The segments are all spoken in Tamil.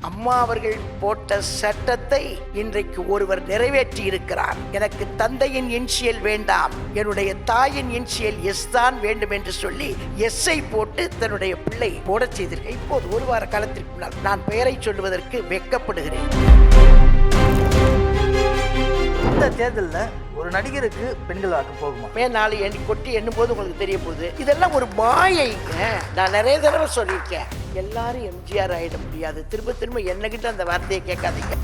அம்மா அவர்கள் போட்ட சட்டத்தை இன்றைக்கு ஒருவர் நிறைவேற்றி இருக்கிறார். எனக்கு தந்தையின் இன்சியல் வேண்டாம், என்னுடைய தாயின் இன்சியல் எஸ் தான் வேண்டும் என்று சொல்லி எஸ்ஐ போட்டு தன்னுடைய பிள்ளை போட செய்திருக்க. இப்போது ஒரு வார காலத்திற்கு முன்னால் நான் பெயரை சொல்வதற்கு வெட்கப்படுகிறேன். இந்த தேர்தலில் ஒரு நடிகருக்கு பெண்கள் வாக்கு போகுமா? நாளை எண்ணி கொட்டி எண்ணும் போது உங்களுக்கு தெரிய போகுது. இதெல்லாம் ஒரு மாயைங்க. நான் நிறைய தடவை சொல்லியிருக்கேன், எல்லாரும் எம்ஜிஆர் ஆயிட முடியாது. திரும்ப திரும்ப என்னகிட்ட அந்த வார்த்தையை கேட்காதீங்க.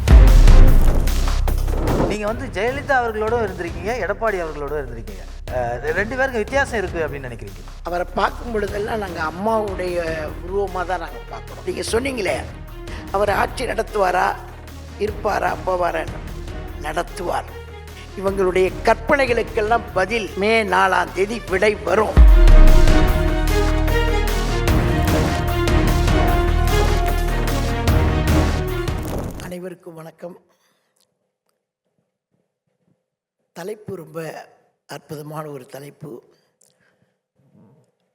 நீங்க ஜெயலலிதா அவர்களோட இருந்திருக்கீங்க, எடப்பாடி அவர்களோட இருந்திருக்கீங்க. ரெண்டு பேருக்கு வித்தியாசம் இருக்கு அப்படின்னு நினைக்கிறீங்க? அவரை பார்க்கும் பொழுதெல்லாம் நாங்கள் அம்மாவுடைய உருவமாக தான் நாங்கள் பார்க்குறோம். நீங்க சொன்னீங்களே, அவர் ஆட்சி நடத்துவாரா, இருப்பாரா, போவாரா? நடத்துவார். இவங்களுடைய கற்பனைகளுக்கெல்லாம் பதில் மே 4ஆம் தேதி விடை வரும். அனைவருக்கும் வணக்கம். தலைப்பு ரொம்ப அற்புதமான ஒரு தலைப்பு.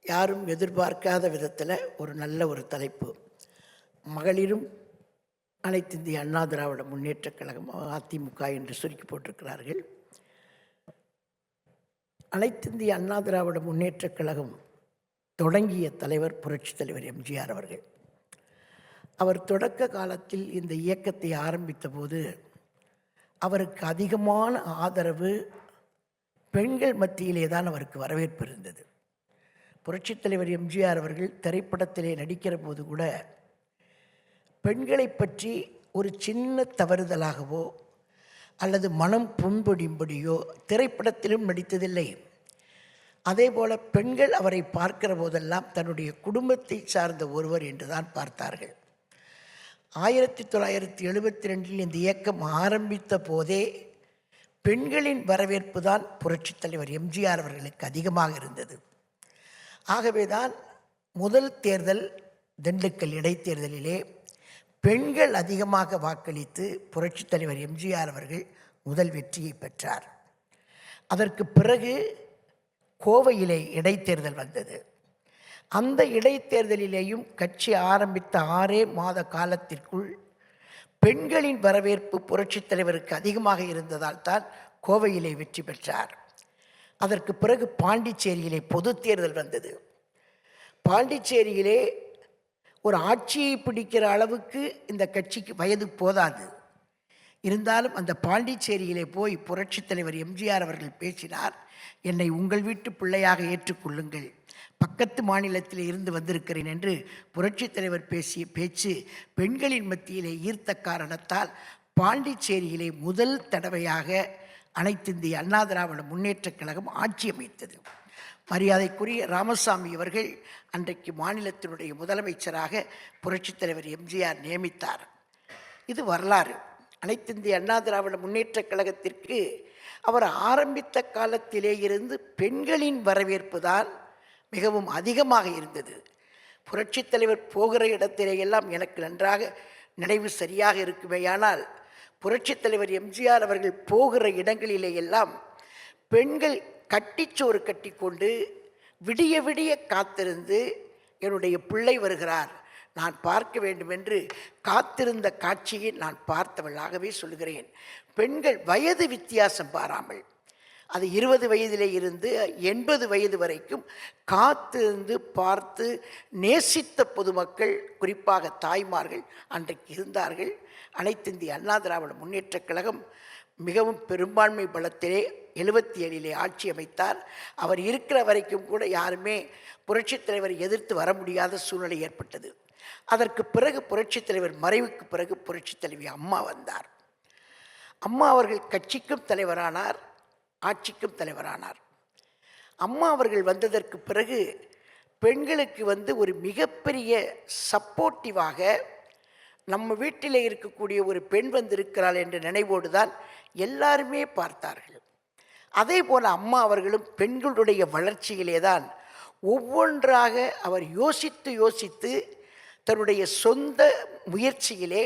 யாரும் எதிர்பார்க்காத விதத்தில் ஒரு நல்ல ஒரு தலைப்பு. மகளிரும் அனைத்து இந்திய அண்ணா திராவிட முன்னேற்றக் கழகம் அதிமுக என்று சுருக்கி போட்டிருக்கிறார்கள். அனைத்து இந்திய அண்ணா திராவிட முன்னேற்றக் கழகம் தொடங்கிய தலைவர் புரட்சித் தலைவர் எம்ஜிஆர் அவர்கள். அவர் தொடக்க காலத்தில் இந்த இயக்கத்தை ஆரம்பித்த போது அவருக்கு அதிகமான ஆதரவு பெண்கள் மத்தியிலே தான் அவருக்கு வரவேற்பு இருந்தது. புரட்சித் தலைவர் எம்ஜிஆர் அவர்கள் திரைப்படத்திலே நடிக்கிற போது கூட பெண்களை பற்றி ஒரு சின்ன தவறுதலாகவோ அல்லது மனம் புண்படும்படியோ திரைப்படத்திலும் நடித்ததில்லை. அதே போல பெண்கள் அவரை பார்க்கிற போதெல்லாம் தன்னுடைய குடும்பத்தை சார்ந்த ஒருவர் என்றுதான் பார்த்தார்கள். 1972 இந்த இயக்கம் ஆரம்பித்த போதே பெண்களின் வரவேற்பு தான் புரட்சித் தலைவர் எம்ஜிஆர் அவர்களுக்கு அதிகமாக இருந்தது. ஆகவேதான் முதல் தேர்தல் திண்டுக்கல் இடைத்தேர்தலிலே பெண்கள் அதிகமாக வாக்களித்து புரட்சித் தலைவர் எம்ஜிஆர் அவர்கள் முதல் வெற்றியை பெற்றார். அதற்கு பிறகு கோவையிலே இடைத்தேர்தல் வந்தது. அந்த இடைத்தேர்தலிலேயும் கட்சி ஆரம்பித்த 6 மாத காலத்திற்குள் பெண்களின் வரவேற்பு புரட்சித் தலைவருக்கு அதிகமாக இருந்ததால் தான் கோவையிலே வெற்றி பெற்றார். அதற்கு பிறகு பாண்டிச்சேரியிலே பொது தேர்தல் வந்தது. பாண்டிச்சேரியிலே ஒரு ஆட்சியை பிடிக்கிற அளவுக்கு இந்த கட்சிக்கு வயது போதாது. இருந்தாலும் அந்த பாண்டிச்சேரியிலே போய் புரட்சித் தலைவர் எம்ஜிஆர் அவர்கள் பேசினார். என்னை உங்கள் வீட்டு பிள்ளையாக ஏற்றுக்கொள்ளுங்கள், பக்கத்து மாநிலத்தில் இருந்து வந்திருக்கிறேன் என்று புரட்சித் தலைவர் பேசிய பேச்சு பெண்களின் மத்தியிலே ஈர்த்த காரணத்தால் பாண்டிச்சேரியிலே முதல் தடவையாக அனைத்து இந்திய அண்ணா திராவிட முன்னேற்றக் கழகம் ஆட்சி அமைத்தது. மரியாதைக்குரிய ராமசாமி அவர்கள் அன்றைக்கு மாநிலத்தினுடைய முதலமைச்சராக புரட்சித் தலைவர் எம்ஜிஆர் நியமித்தார். இது வரலாறு. அனைத்து இந்திய அண்ணா திராவிட முன்னேற்றக் கழகத்திற்கு அவர் ஆரம்பித்த காலத்திலே இருந்து பெண்களின் வரவேற்பு தான் மிகவும் அதிகமாக இருந்தது. புரட்சித் தலைவர் போகிற இடத்திலேயெல்லாம் எனக்கு நன்றாக நினைவு சரியாக இருக்குமேயானால் புரட்சித் தலைவர் எம்ஜிஆர் அவர்கள் போகிற இடங்களிலே எல்லாம் பெண்கள் கட்டிச்சோறு கட்டி கொண்டு விடிய விடிய காத்திருந்து என்னுடைய பிள்ளை வருகிறார், நான் பார்க்க வேண்டும் என்று காத்திருந்த காட்சியை நான் பார்த்தவளாகவே சொல்கிறேன். பெண்கள் வயது வித்தியாசம் பாராமல், அது 20 வயதிலே இருந்து 80 வயது வரைக்கும் காத்திருந்து பார்த்து நேசித்த பொதுமக்கள், குறிப்பாக தாய்மார்கள் அன்றைக்கு இருந்தார்கள். அனைத்து இந்திய அண்ணா திராவிட முன்னேற்றக் கழகம் மிகவும் பெரும்பான்மை பலத்திலே 77 ஆட்சி அமைத்தார். அவர் இருக்கிற வரைக்கும் கூட யாருமே புரட்சித் தலைவர் எதிர்த்து வர முடியாத சூழ்நிலை ஏற்பட்டது. அதற்கு பிறகு புரட்சித் தலைவர் மறைவுக்கு பிறகு புரட்சித் தலைவி அம்மா வந்தார். அம்மா அவர்கள் கட்சிக்கும் தலைவரானார், ஆட்சிக்கும் தலைவரானார். அம்மா அவர்கள் வந்ததற்கு பிறகு பெண்களுக்கு ஒரு மிகப்பெரிய சப்போர்ட்டிவாக நம்ம வீட்டிலே இருக்கக்கூடிய ஒரு பெண் வந்திருக்கிறாள் என்ற நினைவோடு தான் எல்லாருமே பார்த்தார்கள். அதே போல் அம்மா அவர்களும் பெண்களுடைய வளர்ச்சியிலே தான் ஒவ்வொன்றாக அவர் யோசித்து யோசித்து தன்னுடைய சொந்த முயற்சியிலே,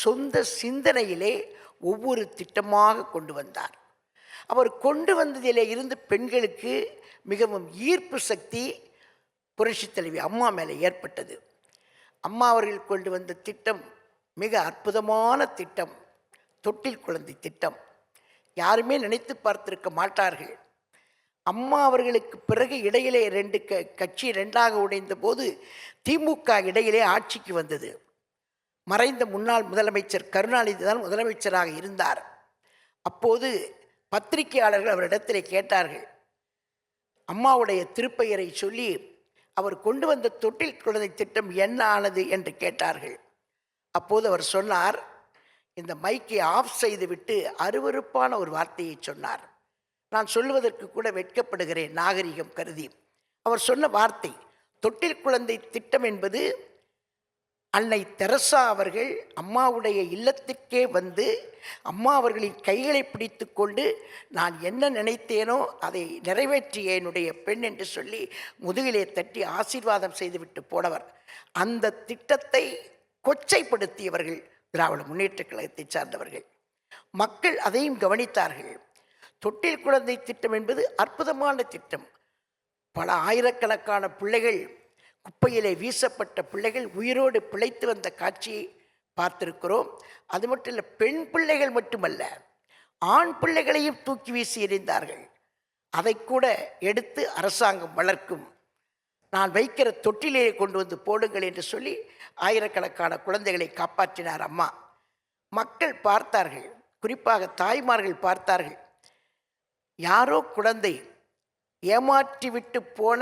சொந்த சிந்தனையிலே ஒவ்வொரு திட்டமாக கொண்டு வந்தார். அவர் கொண்டு வந்ததிலே இருந்து பெண்களுக்கு மிகவும் ஈர்ப்பு சக்தி புரட்சித் தலைவி அம்மா மேலே ஏற்பட்டது. அம்மா அவர்கள் கொண்டு வந்த திட்டம் மிக அற்புதமான திட்டம் தொட்டில் குழந்தை திட்டம். யாருமே நினைத்து பார்த்திருக்க மாட்டார்கள். அம்மா அவர்களுக்கு பிறகு இடையிலே ரெண்டு கட்சி ரெண்டாக உடைந்த போது திமுக இடையிலே ஆட்சிக்கு வந்தது. மறைந்த முன்னாள் முதலமைச்சர் கருணாநிதி தான் முதலமைச்சராக இருந்தார். அப்போது பத்திரிகையாளர்கள் அவரிடத்திலே கேட்டார்கள், அம்மாவுடைய திருப்பெயரை சொல்லி அவர் கொண்டு வந்த தொட்டில் குழந்தை திட்டம் என்ன ஆனது என்று கேட்டார்கள். அப்போது அவர் சொன்னார், இந்த மைக்கை ஆஃப் செய்துவிட்டு அருவருப்பான ஒரு வார்த்தையை சொன்னார். நான் சொல்லுவதற்கு கூட வெட்கப்படுகிறேன் நாகரிகம் கருதி. அவர் சொன்ன வார்த்தை, தொட்டில் குழந்தை திட்டம் என்பது அன்னை தெரசா அவர்கள் அம்மாவுடைய இல்லத்திற்கே வந்து அம்மா அவர்களின் கைகளை பிடித்து கொண்டு நான் என்ன நினைத்தேனோ அதை நிறைவேற்றிய என்னுடைய பெண் என்று சொல்லி முதுகிலே தட்டி ஆசீர்வாதம் செய்துவிட்டு போனவர். அந்த திட்டத்தை கொச்சைப்படுத்தியவர்கள் திராவிட முன்னேற்ற கழகத்தை சார்ந்தவர்கள். மக்கள் அதையும் கவனித்தார்கள். தொட்டில் குழந்தை திட்டம் என்பது அற்புதமான திட்டம். பல ஆயிரக்கணக்கான பிள்ளைகள், குப்பையிலே வீசப்பட்ட பிள்ளைகள் உயிரோடு பிழைத்து வந்த காட்சியை பார்த்திருக்கிறோம். அது மட்டும் இல்லை, பெண் பிள்ளைகள் மட்டுமல்ல, ஆண் பிள்ளைகளையும் தூக்கி வீசி எறிந்தார்கள். அதை கூட எடுத்து அரசாங்கம் வளர்க்கும், நான் வைக்கிற தொட்டிலே கொண்டு வந்து போடுங்கள் என்று சொல்லி ஆயிரக்கணக்கான குழந்தைகளை காப்பாற்றினார் அம்மா. மக்கள் பார்த்தார்கள், குறிப்பாக தாய்மார்கள் பார்த்தார்கள். யாரோ குழந்தை ஏமாற்றிவிட்டு போன,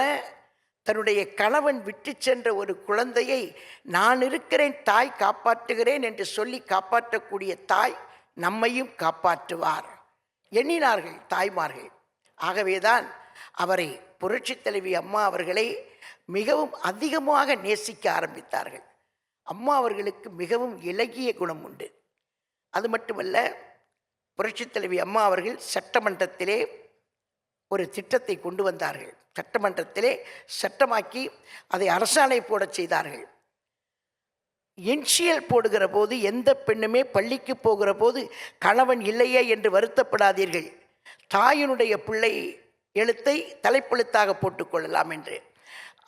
தன்னுடைய கணவன் விட்டு சென்ற ஒரு குழந்தையை நான் இருக்கிறேன், தாய் காப்பாற்றுகிறேன் என்று சொல்லி காப்பாற்றக்கூடிய தாய் நம்மையும் காப்பாற்றுவார் எண்ணினார்கள் தாய்மார்கள். ஆகவேதான் அவரை புரட்சித் தலைவி அம்மா அவர்களை மிகவும் அதிகமாக நேசிக்க ஆரம்பித்தார்கள். அம்மா அவர்களுக்கு மிகவும் இலகிய குணம் உண்டு. அது மட்டுமல்ல, புரட்சித் தலைவி அம்மா அவர்கள் சட்டமன்றத்திலே ஒரு திட்டத்தை கொண்டு வந்தார்கள். சட்டமன்றத்திலே சட்டமாக்கி அதை அரசாணை போடச் செய்தார்கள். இன்ஷியல் போடுகிற போது எந்த பெண்ணுமே பள்ளிக்கு போகிற போது கணவன் இல்லையே என்று வருத்தப்படாதீர்கள், தாயினுடைய பிள்ளை எழுத்தை தலைப்பெழுத்தாக போட்டுக்கொள்ளலாம் என்று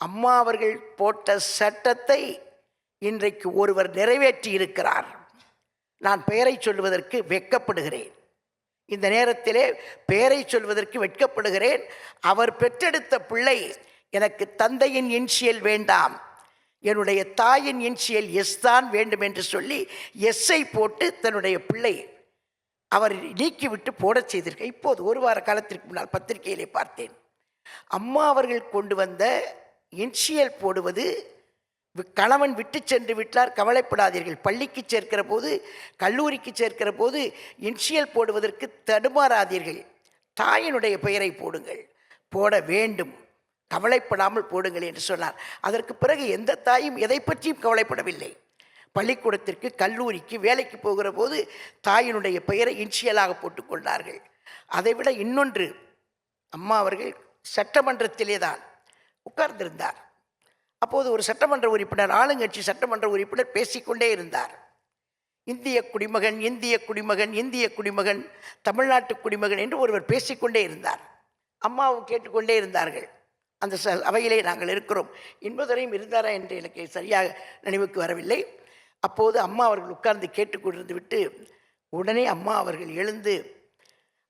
அம்மா அவர்கள் போட்ட சட்டத்தை இன்றைக்கு ஒருவர் நிறைவேற்றி இருக்கிறார். நான் பெயரை சொல்வதற்கு வெட்கப்படுகிறேன். இந்த நேரத்திலே பெயரை சொல்வதற்கு வெட்கப்படுகிறேன். அவர் பெற்றெடுத்த பிள்ளை, எனக்கு தந்தையின் இன்ஷியல் வேண்டாம், என்னுடைய தாயின் இன்ஷியல் எஸ் தான் வேண்டும் என்று சொல்லி எஸ்ஸை போட்டு தன்னுடைய பிள்ளை அவர் நீக்கிவிட்டு போடச் செய்திருக்க. இப்போது ஒரு வார காலத்திற்கு முன்னால் பத்திரிகையிலே பார்த்தேன், அம்மா அவர்கள் கொண்டு வந்த இன்ஷியல் போடுவது, கணவன் விட்டு சென்று விட்டார் கவலைப்படாதீர்கள், பள்ளிக்கு சேர்க்கிற போது கல்லூரிக்கு சேர்க்கிற போது இன்ஷியல் போடுவதற்கு தடுமாறாதீர்கள், தாயினுடைய பெயரை போடுங்கள், போட வேண்டும், கவலைப்படாமல் போடுங்கள் என்று சொன்னார். அதற்கு பிறகு எந்த தாயும் எதை பற்றியும் கவலைப்படவில்லை. பள்ளிக்கூடத்திற்கு கல்லூரிக்கு வேலைக்கு போகிற போது தாயினுடைய பெயரை இன்ஷியலாக போட்டுக்கொண்டார்கள். அதைவிட இன்னொன்று, அம்மா அவர்கள் சட்டமன்றத்திலே தான் உட்கார்ந்திருந்தார். அப்போது ஒரு சட்டமன்ற உறுப்பினர், ஆளுங்கட்சி சட்டமன்ற உறுப்பினர் பேசிக்கொண்டே இருந்தார். இந்திய குடிமகன், இந்திய குடிமகன், இந்திய குடிமகன், தமிழ்நாட்டு குடிமகன் என்று ஒருவர் பேசிக்கொண்டே இருந்தார். அம்மாவும் கேட்டுக்கொண்டே இருந்தார்கள். அந்த அவையிலே நாங்கள் இருக்கிறோம். என்பதரையும் இருந்தாரா என்று எனக்கு சரியாக நினைவுக்கு வரவில்லை. அப்போது அம்மா அவர்கள் உட்கார்ந்து கேட்டுக்கொண்டிருந்து விட்டு உடனே அம்மா அவர்கள் எழுந்து,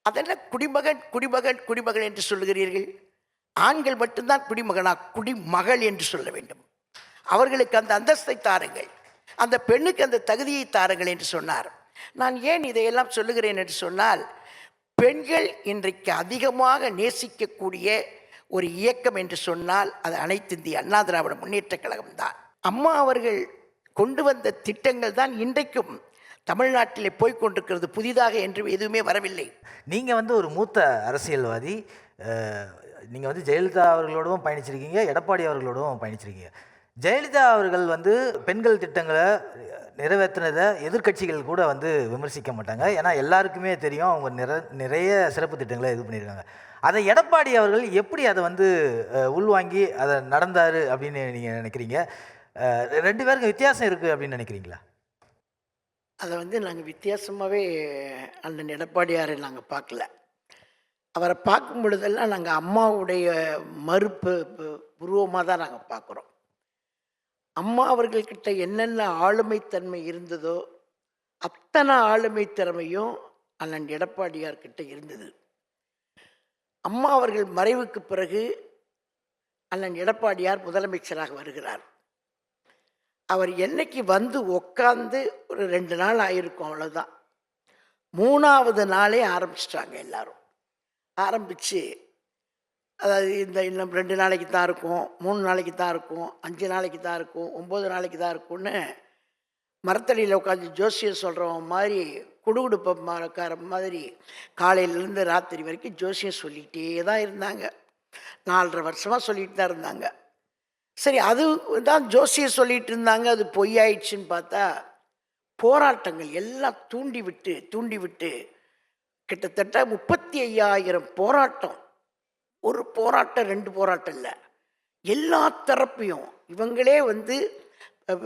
அதென்ன குடிமகன் குடிமகன் குடிமகன் என்று சொல்லுகிறீர்கள், ஆண்கள் மட்டும்தான் குடிமகனா, குடிமகள் என்று சொல்ல வேண்டும், அவர்களுக்கு அந்த அந்தஸ்தை தாருங்கள், அந்த பெண்ணுக்கு அந்த தகுதியை தாருங்கள் என்று சொன்னார். நான் ஏன் இதையெல்லாம் சொல்லுகிறேன் என்று சொன்னால், பெண்கள் இன்றைக்கு அதிகமாக நேசிக்கக்கூடிய ஒரு இயக்கம் என்று சொன்னால் அது அனைத்து இந்திய அண்ணா திராவிட முன்னேற்ற கழகம்தான். அம்மா அவர்கள் கொண்டு வந்த திட்டங்கள் தான் இன்றைக்கும் தமிழ்நாட்டிலே போய்கொண்டிருக்கிறது. புதிதாக என்று எதுவுமே வரவில்லை. நீங்கள் ஒரு மூத்த அரசியல்வாதி, நீங்கள் ஜெயலலிதா அவர்களோடவும் பயணிச்சிருக்கீங்க, எடப்பாடி அவர்களோடவும் பயணிச்சிருக்கீங்க. ஜெயலலிதா அவர்கள் பெண்கள் திட்டங்களை நிறைவேற்றினதை எதிர்க்கட்சிகள் கூட விமர்சிக்க மாட்டாங்க. ஏன்னா எல்லாருக்குமே தெரியும் அவங்க நிறைய சிறப்பு திட்டங்களை இது பண்ணியிருக்காங்க. அதை எடப்பாடி அவர்கள் எப்படி அதை உள்வாங்கி அதை நடந்தார் அப்படின்னு நீங்கள் நினைக்கிறீங்க? ரெண்டு பேருக்கும் வித்தியாசம் இருக்குது அப்படின்னு நினைக்கிறீங்களா? அதை நாங்கள் வித்தியாசமாகவே அண்ணன் எடப்பாடியாரை நாங்கள் பார்க்கல. அவரை பார்க்கும் பொழுதெல்லாம் நாங்கள் அம்மாவுடைய மறுப்பு உருவமாக தான் நாங்கள் பார்க்குறோம். அம்மா அவர்கள்கிட்ட என்னென்ன ஆளுமைத்தன்மை இருந்ததோ அத்தனை ஆளுமை திறமையும் அண்ணன் எடப்பாடியார் கிட்ட இருந்தது. அம்மா அவர்கள் மறைவுக்கு பிறகு அண்ணன் எடப்பாடியார் முதலமைச்சராக வருகிறார். அவர் என்னைக்கு வந்து உட்காந்து ஒரு 2 நாள் ஆயிருக்கும், அவ்வளோதான். 3ஆவது நாளே ஆரம்பிச்சிட்டாங்க எல்லாரும். ஆரம்பித்து அதாவது இன்னும் 2 நாளைக்கு தான் இருக்கும், 3 நாளைக்கு தான் இருக்கும், 5 நாளைக்கு தான் இருக்கும், 9 நாளைக்கு தான் இருக்கும்னு மரத்தடியில் உட்காந்து ஜோசியம் சொல்கிறவன் மாதிரி குடுகுடுப்பக்கார மாதிரி காலையிலேருந்து ராத்திரி வரைக்கும் ஜோசியம் சொல்லிகிட்டே தான் இருந்தாங்க. 4.5 வருஷமாக சொல்லிட்டு தான் இருந்தாங்க. சரி, அது தான் ஜோசியம் சொல்லிகிட்டு இருந்தாங்க. அது பொய்யாயிடுச்சுன்னு பார்த்தா போராட்டங்கள் எல்லாம் தூண்டி விட்டு கிட்டத்தட்ட 35,000 போராட்டம். ஒரு போராட்டம் 2 போராட்டம் இல்லை, எல்லா தரப்பையும் இவங்களே வந்து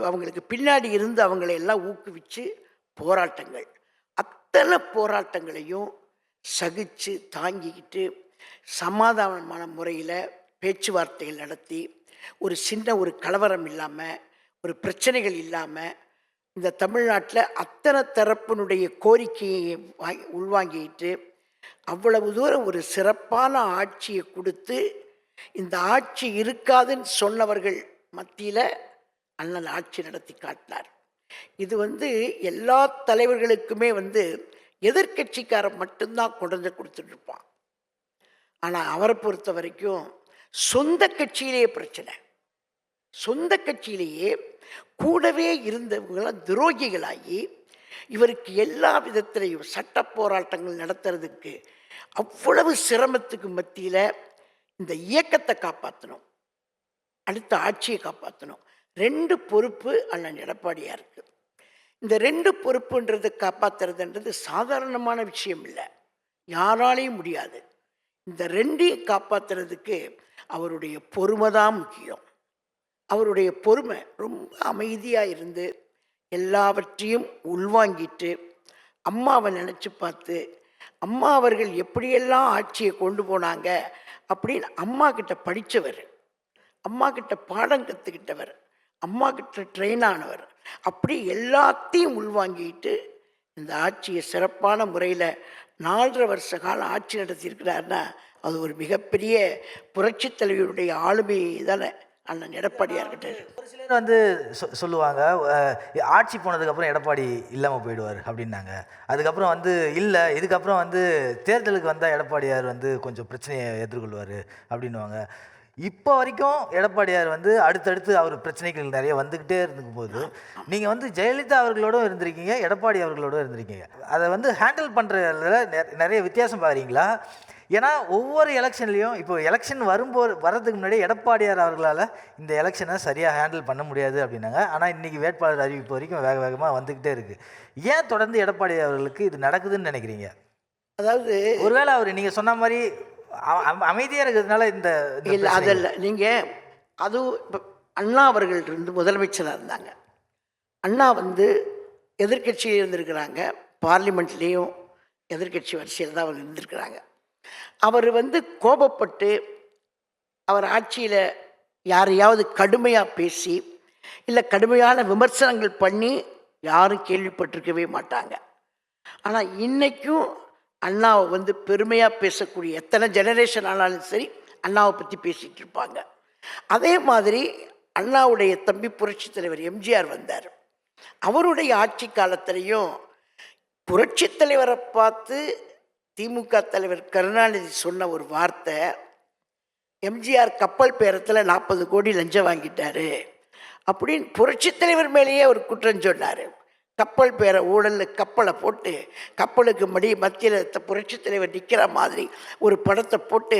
அவங்களுக்கு பின்னாடி இருந்து அவங்களை எல்லாம் ஊக்குவிச்சு போராட்டங்கள், அத்தனை போராட்டங்களையும் சகித்து தாங்கிக்கிட்டு சமாதானமான முறையில் பேச்சுவார்த்தைகள் நடத்தி ஒரு சின்ன ஒரு கலவரம் இல்லாமல், ஒரு பிரச்சனைகள் இல்லாமல் இந்த தமிழ்நாட்டில் அத்தனை தரப்பினுடைய கோரிக்கையை உள்வாங்கிட்டு அவ்வளவு தூரம் ஒரு சிறப்பான ஆட்சியை கொடுத்து, இந்த ஆட்சி இருக்காதுன்னு சொன்னவர்கள் மத்தியில் அண்ணன் ஆட்சி நடத்தி காட்டினார். இது வந்து எல்லா தலைவர்களுக்குமே வந்து எதிர்கட்சிக்காரன் மட்டும்தான் கொண்டு கொடுத்துட்ருப்பான். ஆனால் அவரை பொறுத்த வரைக்கும் சொந்த கட்சியிலேயே பிரச்சனை. சொந்த கட்சியிலேயே கூடவே இருந்தவங்களாம் துரோகிகளாகி இவருக்கு எல்லா விதத்திலையும் சட்ட போராட்டங்கள் நடத்துறதுக்கு அவ்வளவு சிரமத்துக்கு மத்தியில் இந்த இயக்கத்தை காப்பாற்றணும், அடுத்த ஆட்சியை காப்பாற்றணும். 2 பொறுப்பு அண்ணன் எடப்பாடியாருக்கு. இந்த 2 பொறுப்புன்றது காப்பாற்றுறதுன்றது சாதாரணமான விஷயம் இல்லை, யாராலையும் முடியாது. இந்த 2ஐயும் காப்பாற்றுறதுக்கு அவருடைய பொறுமை தான் முக்கியம். அவருடைய பொறுமை, ரொம்ப அமைதியாக இருந்து எல்லாவற்றையும் உள்வாங்கிட்டு அம்மாவை நினச்சி பார்த்து, அம்மா அவர்கள் எப்படியெல்லாம் ஆட்சியை கொண்டு போனாங்க அப்படின்னு அம்மா கிட்ட படித்தவர், அம்மா கிட்ட பாடம் கற்றுக்கிட்டவர், அம்மா கிட்ட ட்ரெயின் ஆனவர், அப்படி எல்லாத்தையும் உள்வாங்கிட்டு இந்த ஆட்சியை சிறப்பான முறையில் 4.5 வருஷ காலம் ஆட்சி நடத்தியிருக்கிறாருன்னா அது ஒரு மிகப்பெரிய புரட்சி தலைவருடைய ஆளுமை தானே அண்ணன் எடப்பாடியார்கிட்ட. ஒரு சிலர் வந்து சொல்லுவாங்க, ஆட்சி போனதுக்கப்புறம் எடப்பாடி இல்லாமல் போயிடுவார் அப்படின்னாங்க. அதுக்கப்புறம் வந்து இல்லை, இதுக்கப்புறம் வந்து தேர்தலுக்கு வந்தால் எடப்பாடியார் வந்து கொஞ்சம் பிரச்சனையை எதிர்கொள்வார் அப்படின்வாங்க. இப்போ வரைக்கும் எடப்பாடியார் வந்து அடுத்தடுத்து அவர் பிரச்சனைகள் நிறைய வந்துக்கிட்டே இருக்கும் போது நீங்கள் வந்து ஜெயலலிதா அவர்களோடும் இருந்திருக்கீங்க, எடப்பாடி அவர்களோடும் இருந்திருக்கீங்க. அதை வந்து ஹேண்டில் பண்ணுறதுல நிறைய வித்தியாசம் பார்க்குறீங்களா? ஏன்னா ஒவ்வொரு எலெக்ஷன்லேயும் இப்போ எலெக்ஷன் வர்றதுக்கு முன்னாடி எடப்பாடியார் அவர்களால் இந்த எலெக்ஷனை சரியாக ஹேண்டில் பண்ண முடியாது அப்படின்னாங்க. ஆனால் இன்றைக்கி வேட்பாளர் அறிவிப்பு வரைக்கும் வேகமாக வந்துக்கிட்டே இருக்குது. ஏன் தொடர்ந்து எடப்பாடி அவர்களுக்கு இது நடக்குதுன்னு நினைக்கிறீங்க? அதாவது ஒருவேளை அவர் நீங்கள் சொன்ன மாதிரி அமைதியாக இருக்கிறதுனால இந்த இல்லை, அதில்லை. நீங்கள் அதுவும் இப்போ அண்ணா அவர்கள் இருந்து முதலமைச்சராக இருந்தாங்க. அண்ணா வந்து எதிர்கட்சியில் இருந்திருக்கிறாங்க, பார்லிமெண்ட்லேயும் எதிர்கட்சி வரிசையில் தான் அவர் இருந்திருக்கிறாங்க. அவர் வந்து கோபப்பட்டு அவர் ஆட்சியில் யாரையாவது கடுமையாக பேசி இல்லை கடுமையான விமர்சனங்கள் பண்ணி யாரும் கேள்விப்பட்டிருக்கவே மாட்டாங்க. ஆனால் இன்றைக்கும் அண்ணாவை வந்து பெருமையாக பேசக்கூடிய எத்தனை ஜெனரேஷன் ஆனாலும் சரி அண்ணாவை பற்றி பேசிகிட்டு இருப்பாங்க. அதே மாதிரி அண்ணாவுடைய தம்பி புரட்சி தலைவர் எம்ஜிஆர் வந்தார். அவருடைய ஆட்சி காலத்திலையும் புரட்சி தலைவரை பார்த்து திமுக தலைவர் கருணாநிதி சொன்ன ஒரு வார்த்தை, எம்ஜிஆர் கப்பல் பேரத்தில் 40 கோடி லஞ்சம் வாங்கிட்டாரு அப்படின்னு புரட்சி தலைவர் மேலேயே ஒரு குற்றம் சொன்னார். கப்பல் பேர ஊழலில் கப்பலை போட்டு கப்பலுக்கு மத்தியில் புரட்சி தலைவர் நிற்கிற மாதிரி ஒரு படத்தை போட்டு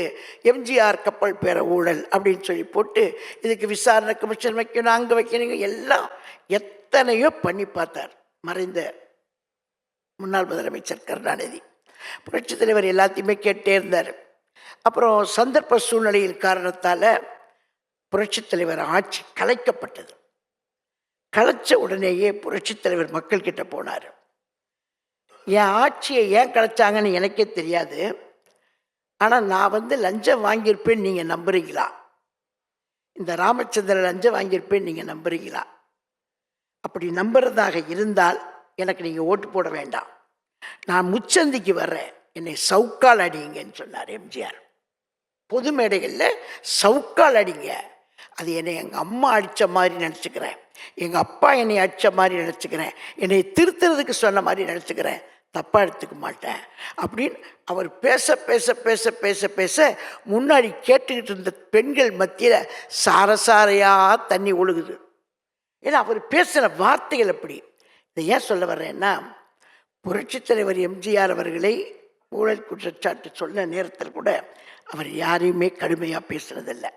எம்ஜிஆர் கப்பல் பேர ஊழல் அப்படின்னு சொல்லி போட்டு இதுக்கு விசாரணை கமிஷன் வைக்கணும், அங்கே வைக்கணுங்க, எல்லாம் எத்தனையோ பண்ணி பார்த்தார் மறைந்த முன்னாள் முதலமைச்சர் கருணாநிதி. புரட்சி தலைவர் எல்லாத்தையுமே கேட்டே இருந்தார். அப்புறம் சந்தர்ப்ப சூழ்நிலையின் காரணத்தால் புரட்சி தலைவர் ஆட்சி கலைக்கப்பட்டது. கலைச்ச உடனேயே புரட்சி தலைவர் மக்கள்கிட்ட போனார். என் ஆட்சியை ஏன் கலைச்சாங்கன்னு எனக்கே தெரியாது, ஆனால் நான் வந்து லஞ்சம் வாங்கியிருப்பேன்னு நீங்கள் நம்புறீங்களா? இந்த ராமச்சந்திரன் லஞ்சம் வாங்கியிருப்பேன்னு நீங்கள் நம்புறீங்களா? அப்படி நம்புறதாக இருந்தால் எனக்கு நீங்கள் ஓட்டு போட வேண்டாம். நான் முச்சந்திக்கு வர்றேன், என்னை சவுக்கால் அடிங்கன்னு சொன்னார் எம்ஜிஆர். பொது மேடைகளில் சவுக்கால் அடிங்க. அது என்னை எங்கள் அம்மா அடித்த மாதிரி நினச்சிக்கிறேன், எங்கள் அப்பா என்னை அடித்த மாதிரி நினச்சிக்கிறேன், என்னை திருத்துறதுக்கு சொன்ன மாதிரி நினச்சிக்கிறேன், தப்பாக எடுத்துக்க மாட்டேன் அப்படின்னு அவர் பேச பேச பேச பேச பேச முன்னாடி கேட்டுக்கிட்டு இருந்த பெண்கள் மத்தியில் சாரசாரையாக தண்ணி ஒழுகுது. ஏன்னா அவர் பேசுகிற வார்த்தைகள் அப்படி. இதை ஏன் சொல்ல வர்றேன்னா, புரட்சித் தலைவர் எம்ஜிஆர் அவர்களை ஊழல் குற்றச்சாட்டு சொன்ன நேரத்தில் கூட அவர் யாரையுமே கடுமையாக பேசுனதில்லை.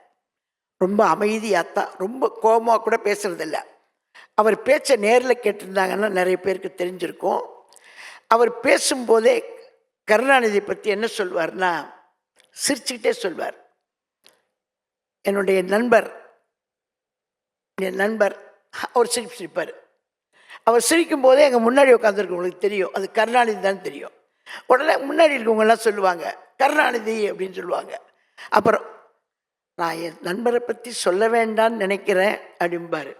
ரொம்ப அமைதியாகத்தான், ரொம்ப கோபமாக கூட பேசுறதில்லை. அவர் பேச்சை நேரில் கேட்டிருந்தாங்கன்னா நிறைய பேருக்கு தெரிஞ்சிருக்கும். அவர் பேசும்போதே கருணாநிதி பற்றி என்ன சொல்வார்னா, சிரிச்சுக்கிட்டே சொல்வார். என்னுடைய நண்பர் என் நண்பர் அவர் சிரிப்பார். அவர் சிரிக்கும் போதே எங்கள் முன்னாடி உட்காந்துருக்கவங்களுக்கு தெரியும் அது கருணாநிதி தான் தெரியும். உடனே முன்னாடி இருக்கவங்கெல்லாம் சொல்லுவாங்க கருணாநிதி அப்படின்னு சொல்லுவாங்க. அப்புறம் நான் என் நண்பரை பற்றி சொல்ல வேண்டான்னு நினைக்கிறேன் அப்படிம்பார்.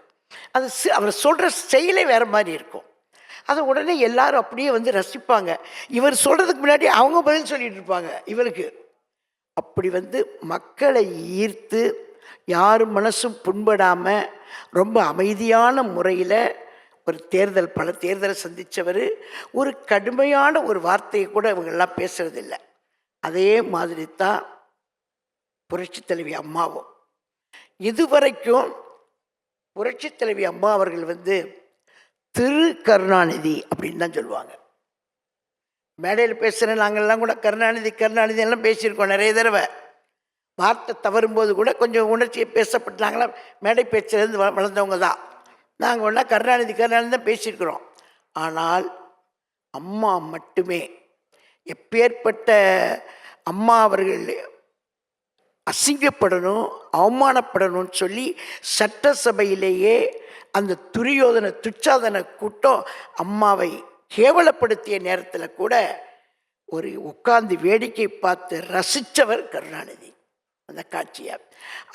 அது அவர் சொல்கிற செயலே வேறு மாதிரி இருக்கும். அதை உடனே எல்லாரும் அப்படியே வந்து ரசிப்பாங்க. இவர் சொல்கிறதுக்கு முன்னாடி அவங்க பதில் சொல்லிட்டு இருப்பாங்க இவருக்கு. அப்படி வந்து மக்களை ஈர்த்து யார் மனசும் புண்படாமல் ரொம்ப அமைதியான முறையில் ஒரு தேர்தல், பல தேர்தலை சந்தித்தவர். ஒரு கடுமையான ஒரு வார்த்தையை கூட இவங்கெல்லாம் பேசுறதில்லை. அதே மாதிரி தான் புரட்சி தலைவி அம்மாவும். இதுவரைக்கும் புரட்சி தலைவி அம்மா அவர்கள் வந்து திரு கருணாநிதி அப்படின்னு தான் சொல்லுவாங்க. மேடையில் பேசுகிற நாங்கள்லாம் கூட கருணாநிதி கருணாநிதி எல்லாம் பேசியிருக்கோம் நிறைய தடவை. வார்த்தை தவறும்போது கூட கொஞ்சம் உணர்ச்சியை பேசப்பட்டாங்களா, மேடை பேச்சிலேருந்து வளர்ந்தவங்க தான் நாங்கள். ஒன்றா கருணாநிதி கருணாநிதி தான் பேசியிருக்கிறோம். ஆனால் அம்மா மட்டுமே எப்பேற்பட்ட அம்மா அவர்கள் அசிங்கப்படணும், அவமானப்படணும்னு சொல்லி சட்டசபையிலேயே அந்த துரியோதன துச்சாதன கூட்டம் அம்மாவை கேவலப்படுத்திய நேரத்தில் கூட ஒரு உட்கார்ந்து வேடிக்கை பார்த்து ரசித்தவர் கருணாநிதி. அந்த காட்சியை,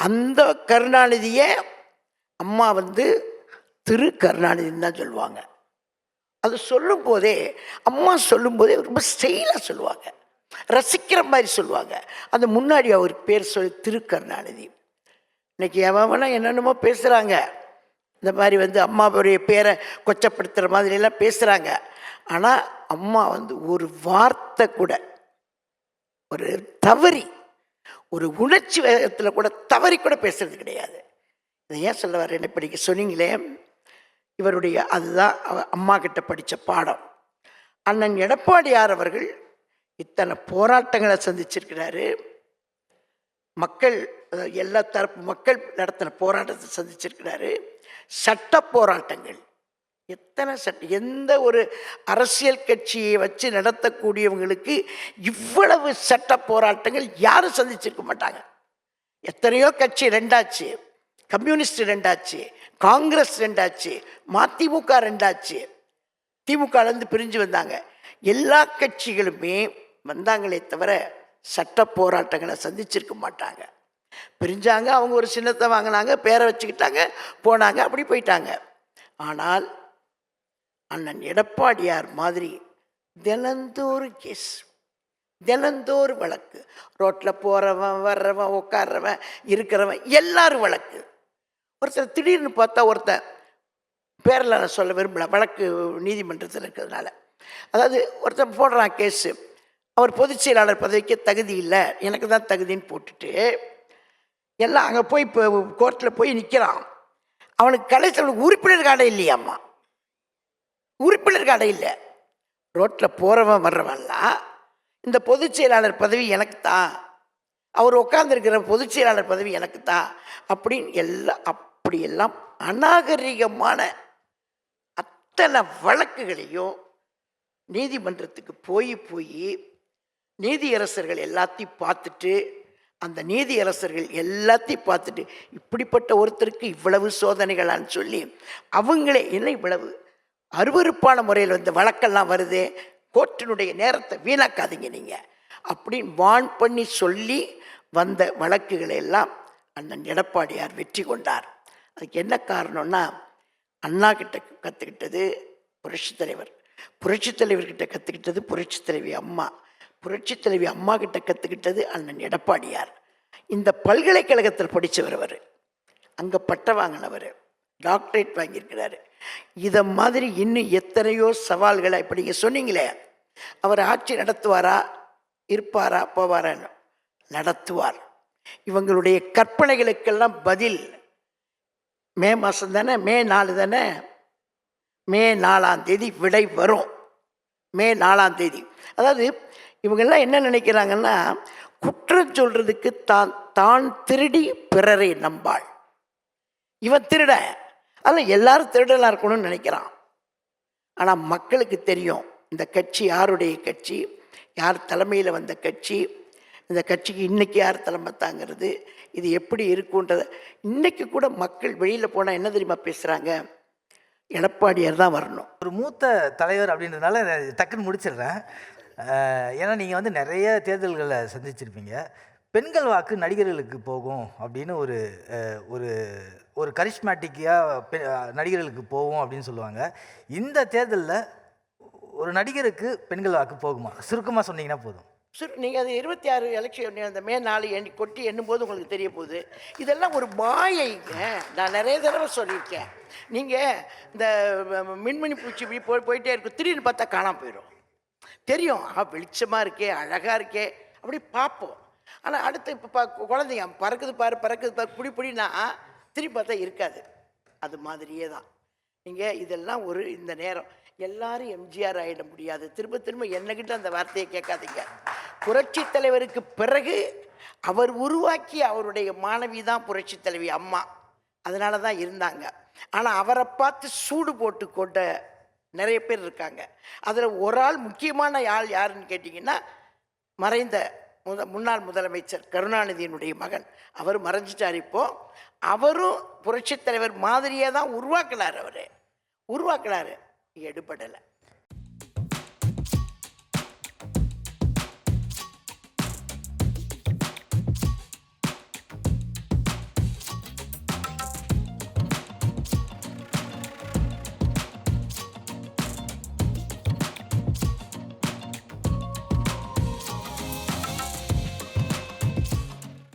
அந்த கருணாநிதியை அம்மா வந்து திரு கருணாநிதின்னு தான் சொல்லுவாங்க. அது சொல்லும் போதே, அம்மா சொல்லும் போதே ரொம்ப ஸ்டைலாக சொல்லுவாங்க, ரசிக்கிற மாதிரி சொல்லுவாங்க. அந்த முன்னாடி அவர் பேர் சொல்லி திரு கருணாநிதி. இன்னைக்கு எவனா என்னென்னமோ பேசுகிறாங்க, இந்த மாதிரி வந்து அம்மாவுடைய பேரை கொச்சப்படுத்துகிற மாதிரிலாம் பேசுகிறாங்க. ஆனால் அம்மா வந்து ஒரு வார்த்தை கூட ஒரு தவறி, ஒரு உணர்ச்சி வேகத்தில் கூட தவறி கூட பேசுறது கிடையாது. இதை ஏன் சொல்ல வரேன், இப்படிக்கு சொன்னீங்களே, இவருடைய அதுதான் அம்மா கிட்ட படித்த பாடம். அண்ணன் எடப்பாடியார் அவர்கள் இத்தனை போராட்டங்களை சந்திச்சிருக்கிறாரு. மக்கள், எல்லா தரப்பு மக்கள் நடத்தின போராட்டத்தை சந்திச்சிருக்கிறாரு. சட்ட போராட்டங்கள் எத்தனை எந்த ஒரு அரசியல் கட்சியை வச்சு நடத்தக்கூடியவங்களுக்கு இவ்வளவு சட்ட போராட்டங்கள் யாரும் சந்திச்சிருக்க மாட்டாங்க. எத்தனையோ கட்சி ரெண்டாச்சு, கம்யூனிஸ்ட் ரெண்டாச்சு, காங்கிரஸ் ரெண்டாச்சு, மதிமுக ரெண்டாச்சு, திமுகலேருந்து பிரிஞ்சு வந்தாங்க. எல்லா கட்சிகளுமே வந்தாங்களே தவிர சட்ட போராட்டங்களை சந்திச்சிருக்க மாட்டாங்க. பிரிஞ்சாங்க, அவங்க ஒரு சின்னத்தை வாங்கினாங்க, பேரை வச்சுக்கிட்டாங்க, போனாங்க, அப்படி போயிட்டாங்க. ஆனால் அண்ணன் எடப்பாடியார் மாதிரி தினந்தோறு கேஸ், தினந்தோறு வழக்கு, ரோட்டில் போகிறவன் வர்றவன் உட்கார்றவன் இருக்கிறவன் எல்லாரும் வழக்கு. ஒருத்தர் திடீர்னு பார்த்தா, ஒருத்தன் பேரில் நான் சொல்ல விரும்பல, வழக்கு நீதிமன்றத்தில் இருக்கிறதுனால, அதாவது ஒருத்தன் போடுறான் கேஸு, அவர் பொதுச் செயலாளர் பதவிக்கு தகுதி இல்லை, எனக்கு தான் தகுதின்னு போட்டுட்டு எல்லாம் அங்கே போய் இப்போ கோர்ட்டில் போய் நிற்கிறான். அவனுக்கு கடைசியில் உறுப்பினர் கார்டே இல்லையாம்மா, உறுப்பினர் கார்டே இல்லை. ரோட்டில் போகிறவன் வர்றவன்லாம் இந்த பொதுச் செயலாளர் பதவி எனக்கு தான், அவர் உட்கார்ந்துருக்கிற பொதுச் செயலாளர் பதவி எனக்கு தான் அப்படின்னு எல்லாம், அப்படியெல்லாம் அநாகரிகமான அத்தனை வழக்குகளையும் நீதிமன்றத்துக்கு போய் நீதியரசர்கள் எல்லாத்தையும் பார்த்துட்டு, அந்த நீதியரசர்கள் எல்லாத்தையும் பார்த்துட்டு இப்படிப்பட்ட ஒருத்தருக்கு இவ்வளவு சோதனைகளான்னு சொல்லி அவங்களே என்ன இவ்வளவு அருவருப்பான முறையில் இந்த வழக்கெல்லாம் வருது, கோர்ட்டினுடைய நேரத்தை வீணாக்காதீங்க நீங்கள் அப்படின்னு வான் பண்ணி சொல்லி வந்த வழக்குகளை எல்லாம் அண்ணன் எடப்பாடியார் வெற்றி கொண்டார். அதுக்கு என்ன காரணம்னா, அண்ணா கிட்ட கற்றுக்கிட்டது புரட்சித் தலைவர், புரட்சித் தலைவர்கிட்ட கற்றுக்கிட்டது புரட்சித் தலைவி அம்மா, புரட்சித் தலைவி அம்மா கிட்ட கற்றுக்கிட்டது அண்ணன் எடப்பாடியார். இந்த பல்கலைக்கழகத்தில் படித்தவர், அவர் அங்கே பட்டம் வாங்கினவர், டாக்டரேட் வாங்கியிருக்கிறாரு. இதை மாதிரி இன்னும் எத்தனையோ சவால்களை இப்போ நீங்கள் சொன்னீங்களே, அவர் ஆட்சி நடத்துவாரா, இருப்பாரா, போவாரான்னு நடத்துவார். இவங்களுடைய கற்பனைகளுக்கெல்லாம் பதில் மே மாதம் தானே, மே 4 தானே, மே 4ஆம் தேதி விடை வரும். மே 4ஆம் தேதி. அதாவது இவங்கெல்லாம் என்ன நினைக்கிறாங்கன்னா, குற்றம் சொல்கிறதுக்கு தான் திருடி பிறரை நம்பாள். இவன் திருட, அதில் எல்லாரும் திருடலாம் இருக்கணும்னு நினைக்கிறான். ஆனால் மக்களுக்கு தெரியும் இந்த கட்சி யாருடைய கட்சி, யார் தலைமையில் வந்த கட்சி, இந்த கட்சிக்கு இன்றைக்கி யார் தலைமை தாங்கிறது, இது எப்படி இருக்குன்றதை. இன்றைக்கி கூட மக்கள் வெளியில் போனால் என்ன தெரியுமா பேசுகிறாங்க, எடப்பாடியார் தான் வரணும். ஒரு மூத்த தலைவர் அப்படின்றதுனால டக்குன்னு முடிச்சிடுறேன். ஏன்னா நீங்கள் வந்து நிறைய தேர்தல்களை சந்திச்சிருப்பீங்க. பெண்கள் வாக்கு நடிகர்களுக்கு போகும் அப்படின்னு ஒரு ஒரு ஒரு கரிஷ்மேட்டிக்காக நடிகர்களுக்கு போகும் அப்படின்னு சொல்லுவாங்க. இந்த தேர்தலில் ஒரு நடிகருக்கு பெண்கள் வாக்கு போகுமா? சுருக்கமாக சொன்னீங்கன்னா போதும். நீங்கள் அது 26 எலெக்ஷன் அந்த மே 4 கொட்டி எண்ணும்போது உங்களுக்கு தெரிய போகுது. இதெல்லாம் ஒரு மாயைங்க. நான் நிறைய தடவை சொல்லியிருக்கேன். நீங்கள் இந்த மின்மினி பூச்சி போயிட்டே இருக்கும், திடீர்னு பார்த்தா காணாமல் போயிடும். தெரியும், வெளிச்சமாக இருக்கே, அழகாக இருக்கே, அப்படி பார்ப்போம். ஆனால் அடுத்து இப்போ குழந்தைங்க பறக்குது பாரு, பறக்குது பாரு, புடினா திரும்பி பார்த்தா இருக்காது. அது மாதிரியே தான் நீங்கள் இதெல்லாம் ஒரு இந்த நேரம் எல்லாரும் எம்ஜிஆர் ஆகிட முடியாது. திரும்ப திரும்ப என்னகிட்ட அந்த வார்த்தையை கேட்காதீங்க. புரட்சி தலைவருக்கு பிறகு அவர் உருவாக்கிய அவருடைய மாணவி தான் புரட்சி தலைவி அம்மா. அதனால தான் இருந்தாங்க. ஆனால் அவரை பார்த்து சூடு போட்டு கொண்ட நிறைய பேர் இருக்காங்க. அதில் ஒரு ஆள் முக்கியமான ஆள் யாருன்னு கேட்டிங்கன்னா, மறைந்த முன்னாள் முதலமைச்சர் கருணாநிதியினுடைய மகன். அவர் மறைஞ்சிட்டார். இப்போ அவரும் புரட்சி தலைவர் மாதிரியே தான் உருவாக்கினார். அவர் உருவாக்கினார், எடுபடலை.